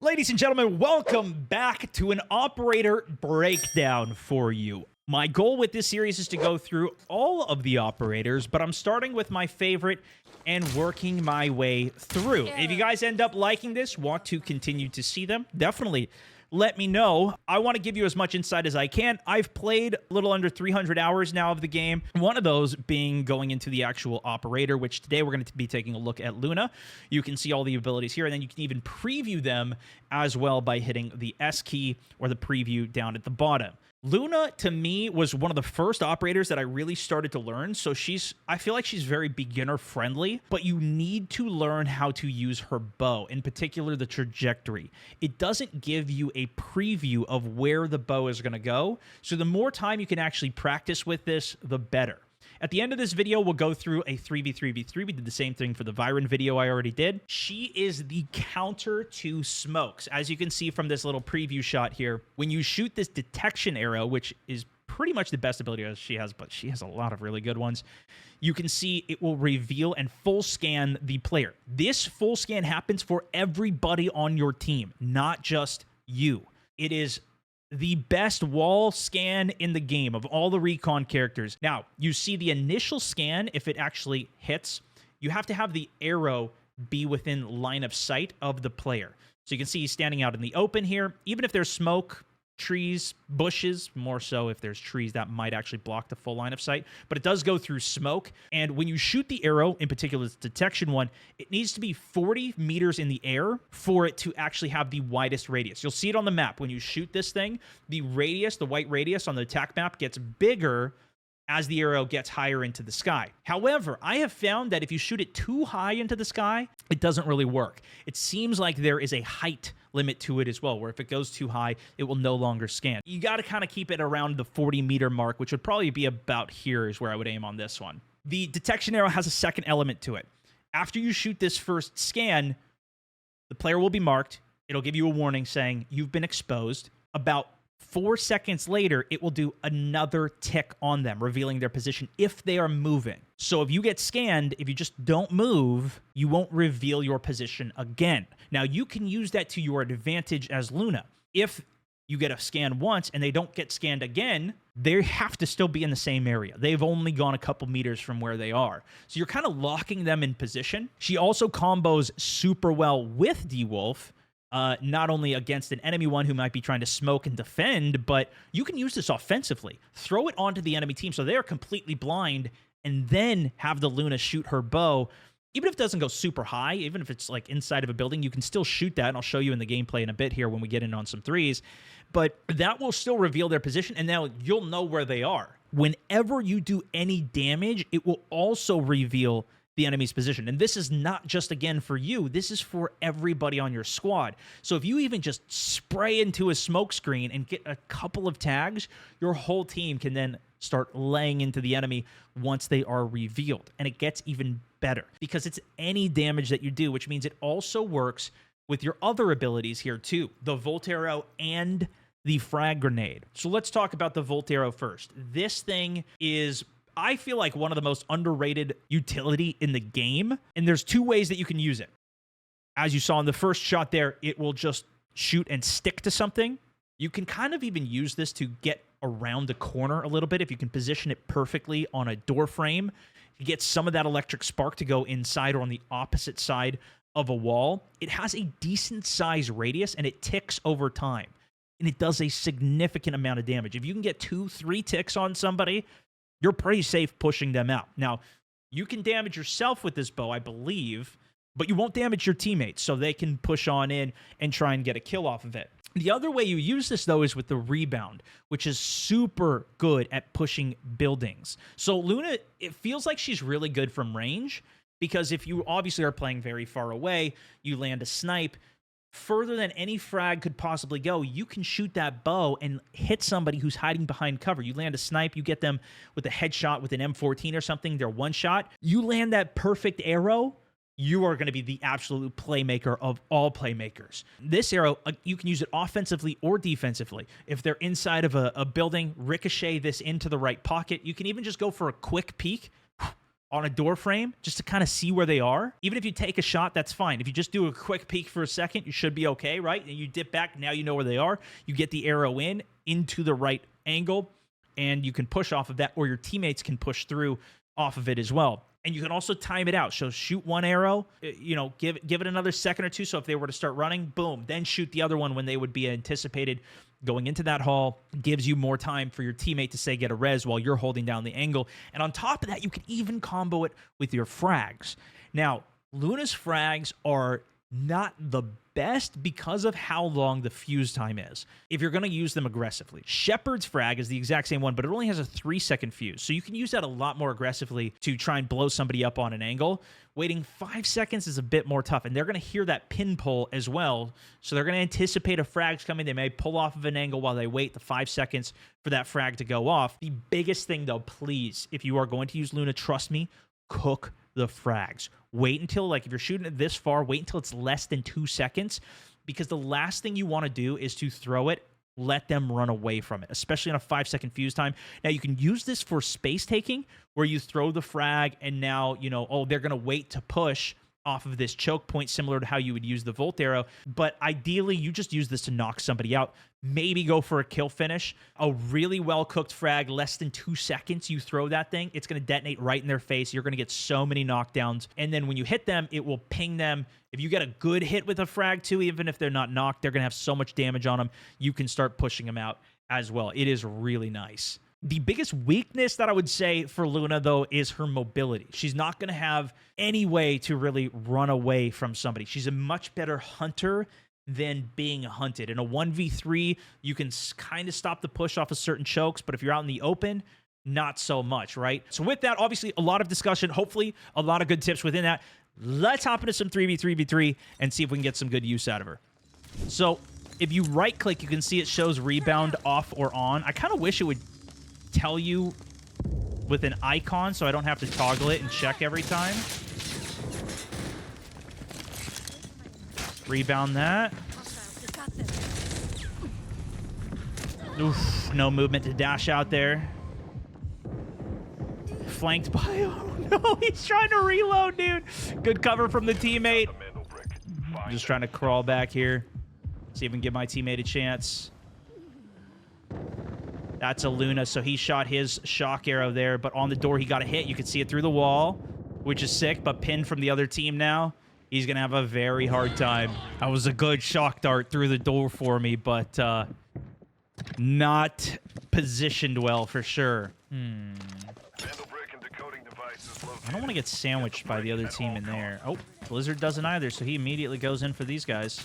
Ladies and gentlemen, welcome back to an operator breakdown for you. My goal with this series is to go through all of the operators, but I'm starting with my favorite and working my way through. If you guys end up liking this, want to continue to see them, definitely let me know. I want to give you as much insight as I can. I've played a little under 300 hours now of the game. One of those being going into the actual operator, which today we're going to be taking a look at Luna. You can see all the abilities here, and then you can even preview them as well by hitting the S key or the preview down at the bottom. Luna, to me, was one of the first operators that I really started to learn. So I feel like she's very beginner friendly, but you need to learn how to use her bow, in particular the trajectory. It doesn't give you a preview of where the bow is going to go. So the more time you can actually practice with this, the better. At the end of this video, we'll go through a 3v3v3. We did the same thing for the Viren video I already did. She is the counter to smokes. As you can see from this little preview shot here, when you shoot this detection arrow, which is pretty much the best ability she has, but she has a lot of really good ones, you can see it will reveal and full scan the player. This full scan happens for everybody on your team, not just you. It is the best wall scan in the game of all the recon characters. Now, you see the initial scan, if it actually hits, you have to have the arrow be within line of sight of the player. So you can see he's standing out in the open here. Even if there's smoke, trees, bushes, more so if there's trees that might actually block the full line of sight, but it does go through smoke. And when you shoot the arrow, in particular this detection one, it needs to be 40 meters in the air for it to actually have the widest radius. You'll see it on the map. When you shoot this thing, the radius, the white radius on the attack map gets bigger as the arrow gets higher into the sky. However, I have found that if you shoot it too high into the sky, it doesn't really work. It seems like there is a height limit to it as well, where if it goes too high, it will no longer scan. You got to kind of keep it around the 40-meter mark, which would probably be about here is where I would aim on this one. The detection arrow has a second element to it. After you shoot this first scan, the player will be marked. It'll give you a warning saying you've been exposed. About 4 seconds later, it will do another tick on them, revealing their position if they are moving. So if you get scanned, if you just don't move, you won't reveal your position again. Now, you can use that to your advantage as Luna. If you get a scan once and they don't get scanned again, they have to still be in the same area. They've only gone a couple meters from where they are. So you're kind of locking them in position. She also combos super well with D-Wolf, not only against an enemy one who might be trying to smoke and defend, but you can use this offensively. Throw it onto the enemy team so they are completely blind, and then have the Luna shoot her bow. Even if it doesn't go super high, even if it's like inside of a building, you can still shoot that, and I'll show you in the gameplay in a bit here when we get in on some threes. But that will still reveal their position, and now you'll know where they are. Whenever you do any damage, it will also reveal the enemy's position. And this is not just, again, for you. This is for everybody on your squad. So if you even just spray into a smoke screen and get a couple of tags, your whole team can then start laying into the enemy once they are revealed. And it gets even better because it's any damage that you do, which means it also works with your other abilities here too, the Volt Arrow and the Frag Grenade. So let's talk about the Volt Arrow first. This thing is, I feel like, one of the most underrated utility in the game. And there's two ways that you can use it. As you saw in the first shot there, it will just shoot and stick to something. You can kind of even use this to get around the corner a little bit. If you can position it perfectly on a door frame, you get some of that electric spark to go inside or on the opposite side of a wall. It has a decent size radius and it ticks over time. And it does a significant amount of damage. If you can get 2-3 ticks on somebody, you're pretty safe pushing them out. Now, you can damage yourself with this bow, I believe, but you won't damage your teammates, so they can push on in and try and get a kill off of it. The other way you use this, though, is with the rebound, which is super good at pushing buildings. So Luna, it feels like she's really good from range, because if you obviously are playing very far away, you land a snipe, further than any frag could possibly go, you can shoot that bow and hit somebody who's hiding behind cover. You land a snipe, you get them with a headshot with an M14 or something, they're one shot. You land that perfect arrow, you are going to be the absolute playmaker of all playmakers. This arrow, you can use it offensively or defensively. If they're inside of a building, ricochet this into the right pocket. You can even just go for a quick peek, on a door frame just to kind of see where they are. Even if you take a shot, that's fine. If you just do a quick peek for a second, you should be okay, right? And you dip back, now you know where they are. You get the arrow into the right angle, and you can push off of that, or your teammates can push through off of it as well. And you can also time it out. So shoot one arrow, you know, give it another second or two. So if they were to start running, boom, then shoot the other one when they would be anticipated going into that hall. Gives you more time for your teammate to, say, get a res while you're holding down the angle. And on top of that, you can even combo it with your frags. Now, Luna's frags are not the best because of how long the fuse time is, if you're going to use them aggressively. Shepard's frag is the exact same one, but it only has a 3-second fuse. So you can use that a lot more aggressively to try and blow somebody up on an angle. Waiting 5 seconds is a bit more tough, and they're going to hear that pin pull as well. So they're going to anticipate a frag's coming. They may pull off of an angle while they wait the 5 seconds for that frag to go off. The biggest thing, though, please, if you are going to use Luna, trust me, cook the frags. Wait until, like, if you're shooting it this far, wait until it's less than 2 seconds, because the last thing you want to do is to throw it, let them run away from it, especially on a 5-second fuse time. Now, you can use this for space taking, where you throw the frag and now, you know, oh, they're going to wait to push off of this choke point, similar to how you would use the Volt Arrow. But ideally, you just use this to knock somebody out. Maybe go for a kill finish. A really well-cooked frag, less than 2 seconds, you throw that thing, it's going to detonate right in their face. You're going to get so many knockdowns. And then when you hit them, it will ping them. If you get a good hit with a frag, too, even if they're not knocked, they're going to have so much damage on them, you can start pushing them out as well. It is really nice. The biggest weakness that I would say for Luna, though, is her mobility. She's not going to have any way to really run away from somebody. She's a much better hunter than being hunted. In a 1v3, you can kind of stop the push off of certain chokes, but if you're out in the open, not so much, right? So with that, obviously, a lot of discussion, hopefully a lot of good tips within that. Let's hop into some 3v3v3 and see if we can get some good use out of her. So if you right-click, you can see it shows rebound off or on. I kind of wish it would tell you with an icon so I don't have to toggle it and check every time. Rebound that. Oof, no movement to dash out there. Flanked by... Oh no, he's trying to reload, dude. Good cover from the teammate. Just trying to crawl back here. See if we can give my teammate a chance. That's a Luna, so he shot his shock arrow there, but on the door he got a hit. You can see it through the wall, which is sick, but pinned from the other team now. He's going to have a very hard time. That was a good shock dart through the door for me, but not positioned well for sure. I don't want to get sandwiched by the other team in there. Oh, Blizzard doesn't either, so he immediately goes in for these guys.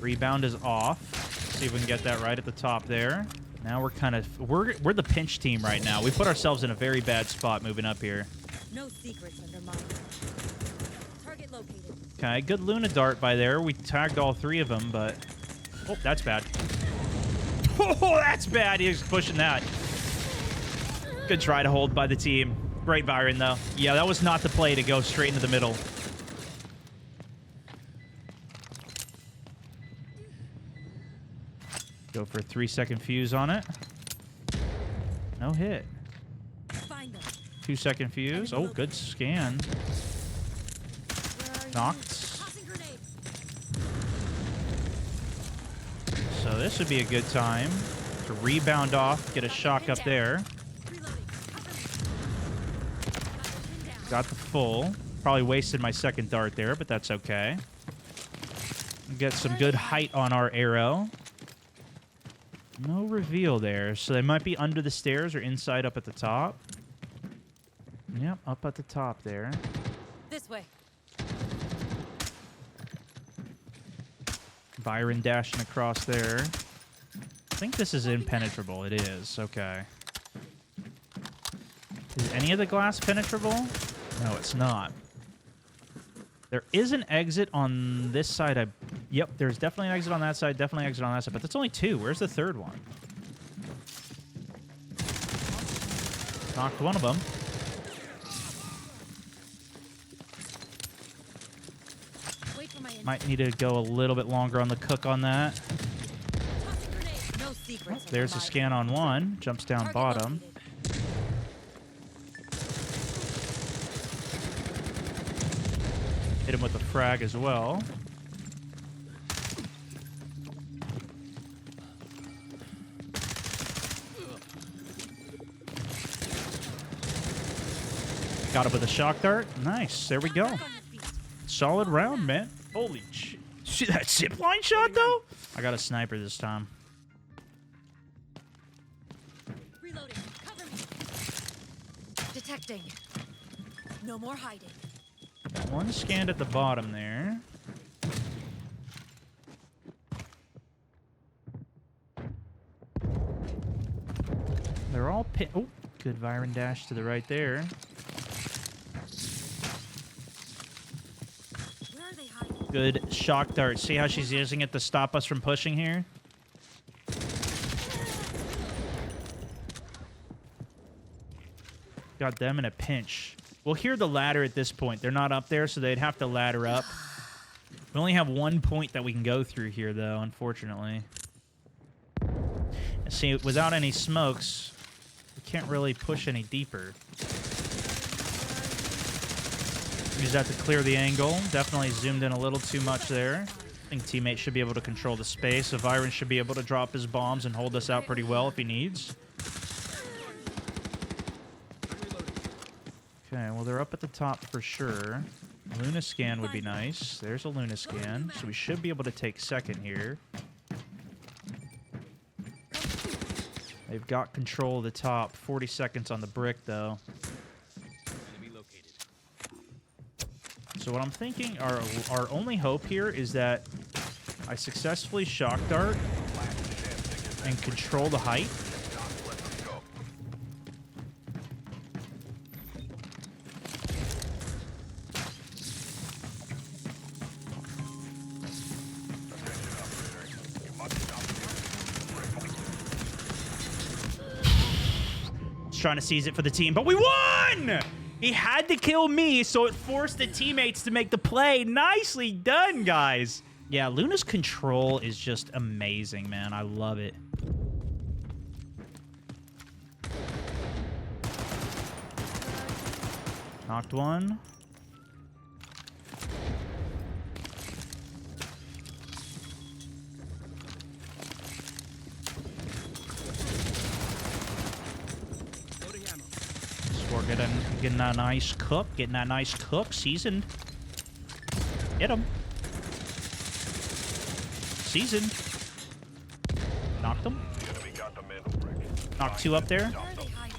Rebound is off. See if we can get that right at the top there. Now we're kind of... We're the pinch team right now. We put ourselves in a very bad spot moving up here. No secrets under mine. Target located. Okay, good Luna dart by there. We tagged all 3 of them, but... Oh, that's bad. Oh, that's bad. He's pushing that. Good try to hold by the team. Great Byron, though. Yeah, that was not the play to go straight into the middle. Go for a 3-second fuse on it. No hit. 2-second fuse. Oh, good scan. Knocked. So this would be a good time to rebound off, get a shock up there. Got the full. Probably wasted my second dart there, but that's okay. Get some good height on our arrow. No reveal there, so they might be under the stairs or inside up at the top. Yep, up at the top there. This way. Byron dashing across there. I think this is impenetrable. It is. Okay. Is any of the glass penetrable? No, it's not. There is an exit on this side. Yep, there's definitely an exit on that side, definitely an exit on that side, but that's only 2. Where's the third one? Knocked one of them. Wait for my Might need to go a little bit longer on the cook on that. Secrets under There's a my scan on one. Jumps down target bottom. located. Hit him with a frag as well. Got it with a shock dart. Nice. There we go. Back on your feet. Solid round, man. Holy shit. See that zipline shot, though? I got a sniper this time. Reloading. Cover me. Detecting. No more hiding. One scanned at the bottom there. They're all pin. Oh, good Viren dash to the right there. Where are they hiding? Good shock dart. See how she's using it to stop us from pushing here? Got them in a pinch. We'll hear the ladder at this point. They're not up there, so they'd have to ladder up. We only have 1 point that we can go through here, though, unfortunately. See, without any smokes, we can't really push any deeper. Use that to clear the angle. Definitely zoomed in a little too much there. I think teammates should be able to control the space. So Viren should be able to drop his bombs and hold us out pretty well if he needs. Okay, well, they're up at the top for sure. Luna scan would be nice. There's a Luna scan. So we should be able to take second here. They've got control of the top. 40 seconds on the brick, though. So what I'm thinking, our only hope here is that I successfully shock dart and control the height. Trying to seize it for the team, but we won! He had to kill me, so it forced the teammates to make the play. Nicely done, guys. Yeah, Luna's control is just amazing, man. I love it. Knocked one. We're getting that nice cook, seasoned. Hit him. Seasoned. Knocked him. Knocked two up there. Where are they hiding?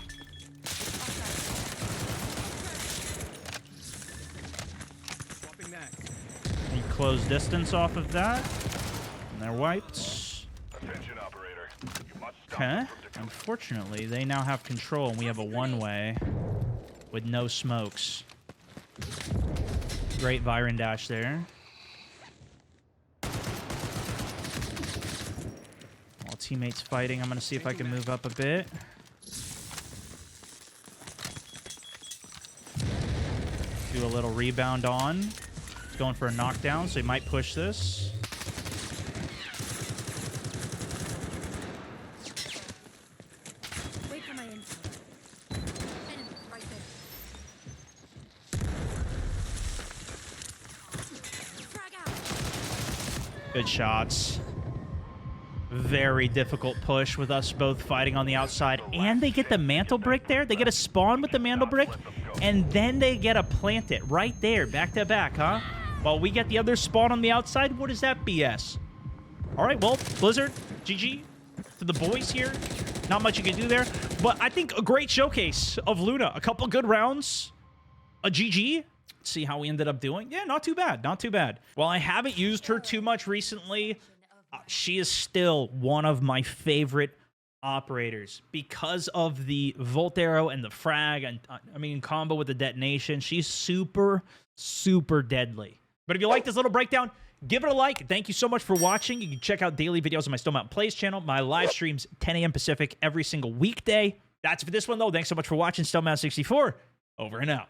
Need close distance off of that. And they're wiped. Okay. Unfortunately, they now have control, and we have a one-way with no smokes. Great Viren dash there. While teammates fighting, I'm going to see if I can move up a bit. Do a little rebound on. He's going for a knockdown, so he might push this. Wait for my info. Enemy right there. Frag out. Good shots. Very difficult push with us both fighting on the outside. And they get the mantle brick there. They get a spawn with the mantle brick. And then they get a plant it right there. Back to back, huh? While we get the other spawn on the outside. What is that BS? All right, well, Blizzard, GG to the boys here. Not much you can do there. But I think a great showcase of Luna. A couple good rounds. A GG. See how we ended up doing. Yeah, not too bad. Not too bad. While I haven't used her too much recently, she is still one of my favorite operators because of the Volt Arrow and the frag. And I mean, in combo with the detonation, she's super, super deadly. But if you like this little breakdown, give it a like. Thank you so much for watching. You can check out daily videos on my StoneMountain Plays channel. My live streams 10 a.m. Pacific every single weekday. That's it for this one, though. Thanks so much for watching. StoneMountain 64, over and out.